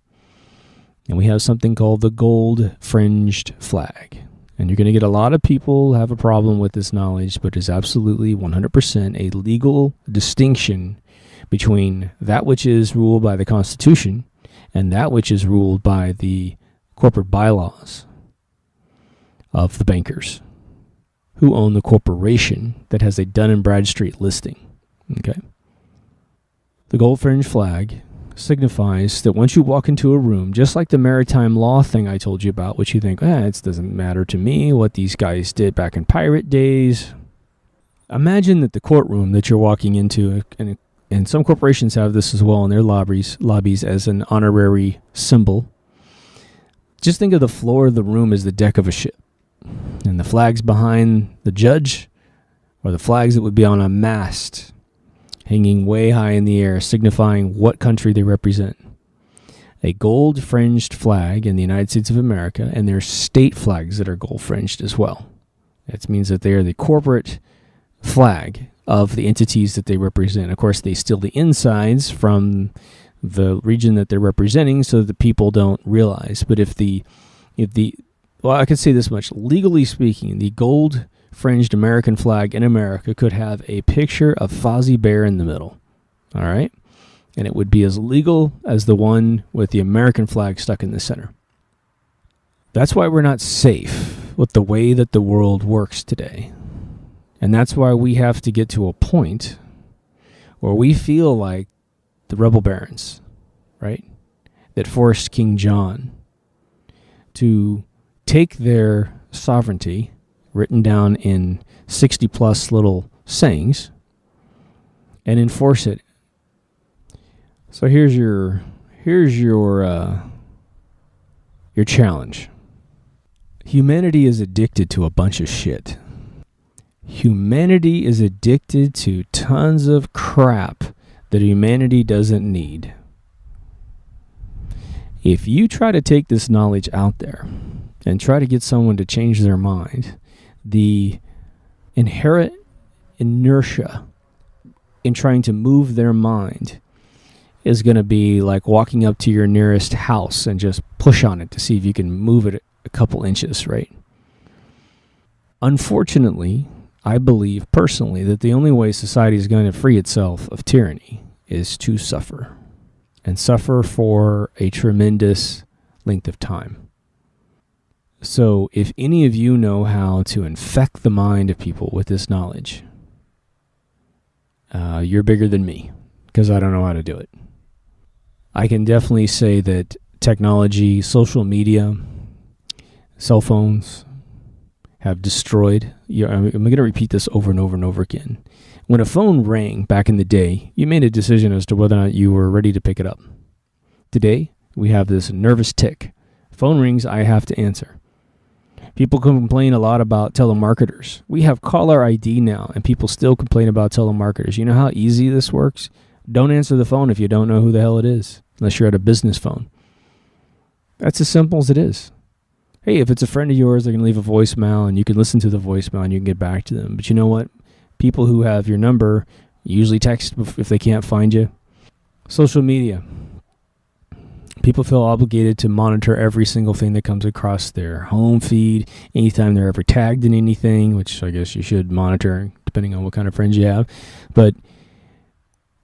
Speaker 1: And we have something called the gold-fringed flag. And you're going to get a lot of people have a problem with this knowledge, but it's absolutely 100% a legal distinction between that which is ruled by the Constitution and that which is ruled by the corporate bylaws of the bankers who own the corporation that has a Dun & Bradstreet listing. Okay. The gold fringe flag signifies that once you walk into a room, just like the maritime law thing I told you about, which you think, it doesn't matter to me what these guys did back in pirate days. Imagine that the courtroom that you're walking into, and some corporations have this as well in their lobbies as an honorary symbol. Just think of the floor of the room as the deck of a ship. And the flags behind the judge are the flags that would be on a mast hanging way high in the air, signifying what country they represent. A gold-fringed flag in the United States of America, and there's state flags that are gold-fringed as well. That means that they are the corporate flag of the entities that they represent. Of course, they steal the insides from the region that they're representing so that the people don't realize. But well, I could say this much. Legally speaking, the gold-fringed American flag in America could have a picture of Fozzie Bear in the middle. All right? And it would be as legal as the one with the American flag stuck in the center. That's why we're not safe with the way that the world works today. And that's why we have to get to a point where we feel like the rebel barons, right? That forced King John to take their sovereignty, written down in 60 plus little sayings, and enforce it. So here's your challenge. Humanity is addicted to a bunch of shit. Humanity is addicted to tons of crap that humanity doesn't need. If you try to take this knowledge out there and try to get someone to change their mind, the inherent inertia in trying to move their mind is going to be like walking up to your nearest house and just push on it to see if you can move it a couple inches, right? Unfortunately, I believe personally that the only way society is going to free itself of tyranny is to suffer, and suffer for a tremendous length of time. So if any of you know how to infect the mind of people with this knowledge, you're bigger than me, because I don't know how to do it. I can definitely say that technology, social media, cell phones have destroyed. I'm going to repeat this over and over and over again. When a phone rang back in the day, you made a decision as to whether or not you were ready to pick it up. Today, we have this nervous tick. Phone rings, I have to answer. People complain a lot about telemarketers. We have caller ID now, and people still complain about telemarketers. You know how easy this works? Don't answer the phone if you don't know who the hell it is, unless you're at a business phone. That's as simple as it is. Hey, if it's a friend of yours, they're going to leave a voicemail, and you can listen to the voicemail, and you can get back to them. But you know what? People who have your number usually text if they can't find you. Social media. People feel obligated to monitor every single thing that comes across their home feed, anytime they're ever tagged in anything, which I guess you should monitor depending on what kind of friends you have. But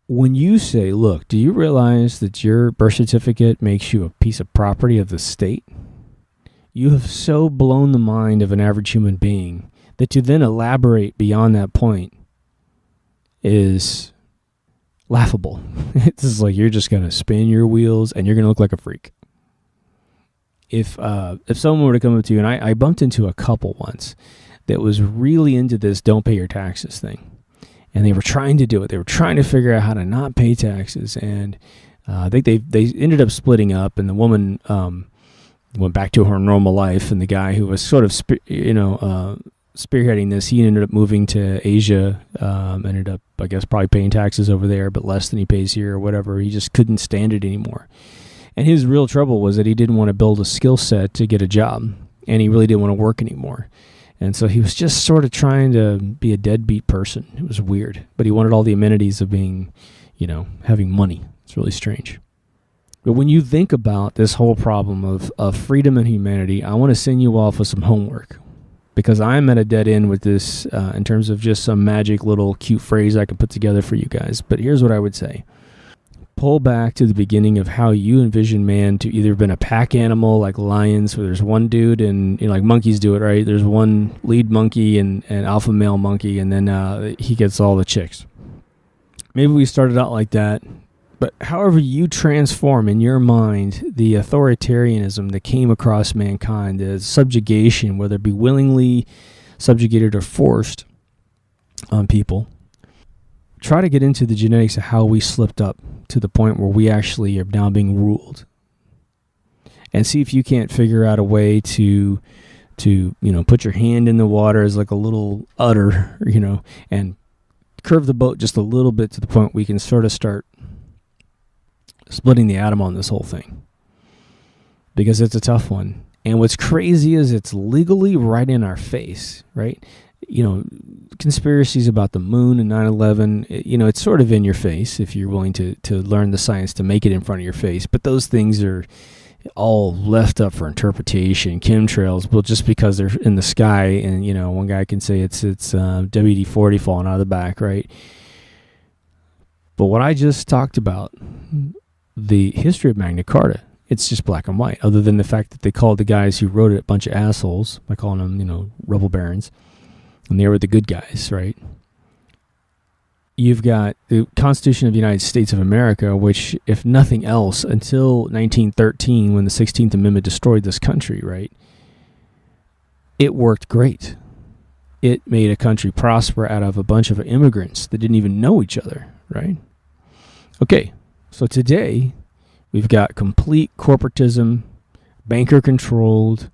Speaker 1: when you say, look, do you realize that your birth certificate makes you a piece of property of the state? You have so blown the mind of an average human being that to then elaborate beyond that point is laughable. It's just like you're just going to spin your wheels and you're going to look like a freak. If someone were to come up to you, and I bumped into a couple once that was really into this don't pay your taxes thing. And they were trying to do it. They were trying to figure out how to not pay taxes. And I think they ended up splitting up, and the woman went back to her normal life, and the guy who was sort of spearheading this, he ended up moving to Asia, ended up, I guess, probably paying taxes over there, but less than he pays here or whatever. He just couldn't stand it anymore. And his real trouble was that he didn't want to build a skill set to get a job, and he really didn't want to work anymore. And so he was just sort of trying to be a deadbeat person. It was weird, but he wanted all the amenities of being, having money. It's really strange. But when you think about this whole problem of freedom and humanity, I want to send you off with some homework, because I'm at a dead end with this in terms of just some magic little cute phrase I can put together for you guys. But here's what I would say. Pull back to the beginning of how you envision man to either have been a pack animal like lions, where there's one dude and like monkeys do it, right? There's one lead monkey and alpha male monkey, and then he gets all the chicks. Maybe we started out like that. But however you transform in your mind the authoritarianism that came across mankind, the subjugation, whether it be willingly subjugated or forced on people, try to get into the genetics of how we slipped up to the point where we actually are now being ruled. And see if you can't figure out a way to put your hand in the water as like a little udder, and curve the boat just a little bit to the point where we can sort of start splitting the atom on this whole thing, because it's a tough one. And what's crazy is it's legally right in our face, right? Conspiracies about the moon and 9/11, it's sort of in your face if you're willing to learn the science to make it in front of your face. But those things are all left up for interpretation. Chemtrails, well, just because they're in the sky, and one guy can say it's WD-40 falling out of the back, right? But what I just talked about, the history of Magna Carta, it's just black and white, other than the fact that they called the guys who wrote it a bunch of assholes by calling them, rebel barons, and they were the good guys, right? You've got the Constitution of the United States of America, which, if nothing else, until 1913, when the 16th Amendment destroyed this country, right? it worked great. It made a country prosper out of a bunch of immigrants that didn't even know each other, right? Okay, so today we've got complete corporatism, banker-controlled,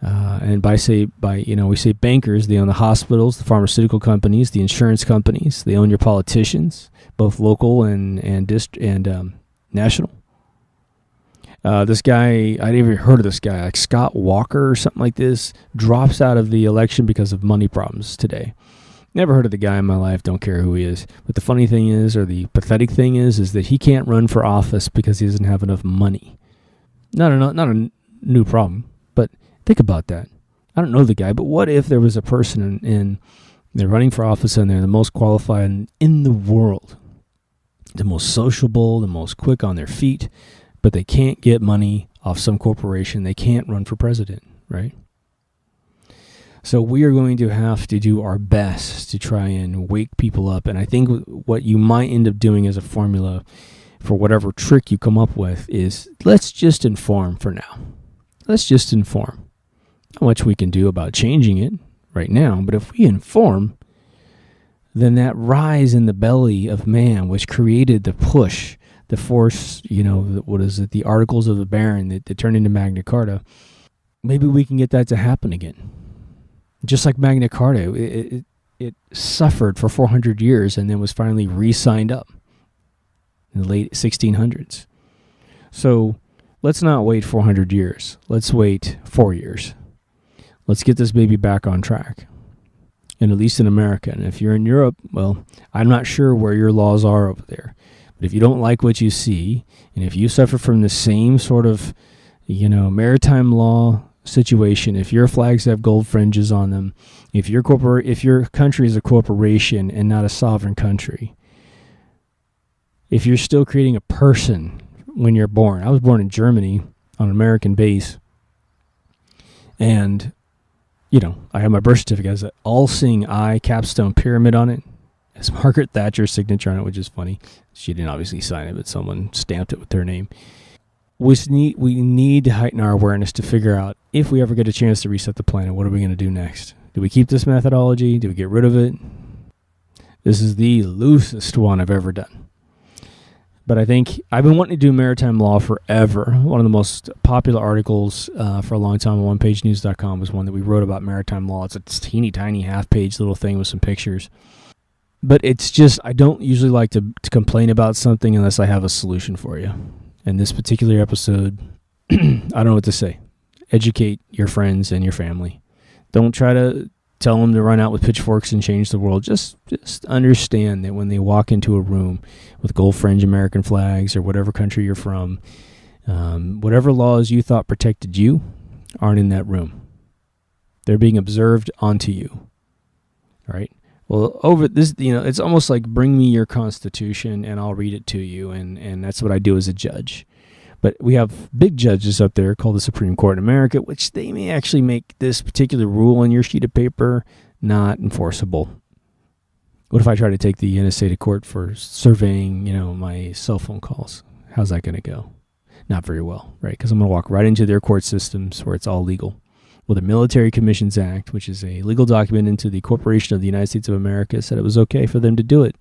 Speaker 1: and we say bankers, they own the hospitals, the pharmaceutical companies, the insurance companies. They own your politicians, both local and national. This guy, I never heard of this guy, like Scott Walker or something like this, drops out of the election because of money problems today. Never heard of the guy in my life, don't care who he is. But the funny thing is, or the pathetic thing is that he can't run for office because he doesn't have enough money. Not a new problem, but think about that. I don't know the guy, but what if there was a person in they're running for office and they're the most qualified in the world, the most sociable, the most quick on their feet, but they can't get money off some corporation. They can't run for president, right? So we are going to have to do our best to try and wake people up. And I think what you might end up doing as a formula for whatever trick you come up with is let's just inform for now. Let's just inform. Not much we can do about changing it right now, but if we inform, then that rise in the belly of man, which created the push, the force, the Articles of the Baron that turned into Magna Carta, maybe we can get that to happen again. Just like Magna Carta, it suffered for 400 years and then was finally re-signed up in the late 1600s. So let's not wait 400 years. Let's wait 4 years. Let's get this baby back on track. And at least in America. And if you're in Europe, well, I'm not sure where your laws are over there. But if you don't like what you see, and if you suffer from the same sort of, maritime law situation, if your flags have gold fringes on them, if your country is a corporation and not a sovereign country, if you're still creating a person when you're born. I was born in Germany on an American base, and I have my birth certificate has an all-seeing eye capstone pyramid on it. It's Margaret Thatcher's signature on it, which is funny. She didn't obviously sign it, but someone stamped it with their name. We need to heighten our awareness to figure out if we ever get a chance to reset the planet, what are we going to do next? Do we keep this methodology? Do we get rid of it? This is the loosest one I've ever done. But I think I've been wanting to do maritime law forever. One of the most popular articles for a long time on onepagenews.com was one that we wrote about maritime law. It's a teeny tiny half-page little thing with some pictures. But it's just, I don't usually like to complain about something unless I have a solution for you. In this particular episode, I don't know what to say. Educate your friends and your family. Don't try to tell them to run out with pitchforks and change the world. Just understand that when they walk into a room with gold fringe American flags or whatever country you're from, whatever laws you thought protected you aren't in that room. They're being observed onto you. All right? Well, over this, it's almost like bring me your Constitution and I'll read it to you, and that's what I do as a judge. But we have big judges up there called the Supreme Court in America, which they may actually make this particular rule on your sheet of paper not enforceable. What if I try to take the NSA to court for surveying, my cell phone calls? How's that going to go? Not very well, right? Because I'm going to walk right into their court systems where it's all legal. Well, the Military Commissions Act, which is a legal document into the Corporation of the United States of America, said it was okay for them to do it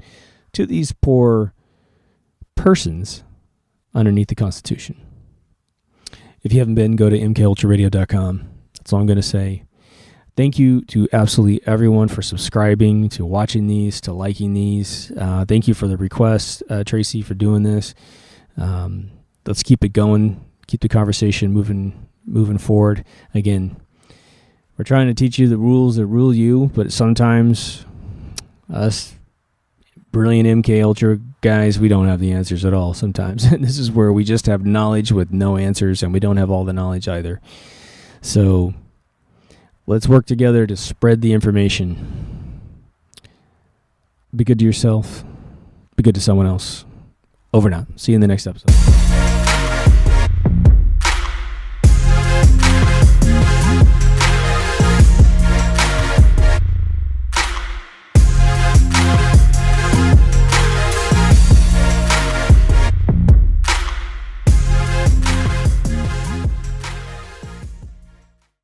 Speaker 1: to these poor persons underneath the Constitution. If you haven't been, go to mkulturaradio.com. That's all I'm going to say. Thank you to absolutely everyone for subscribing, to watching these, to liking these. Thank you for the request, Tracy, for doing this. Let's keep it going. Keep the conversation moving forward. Again, we're trying to teach you the rules that rule you, but sometimes us brilliant MK Ultra guys, we don't have the answers at all sometimes. And this is where we just have knowledge with no answers, and we don't have all the knowledge either. So let's work together to spread the information. Be good to yourself. Be good to someone else. Over and out. See you in the next episode.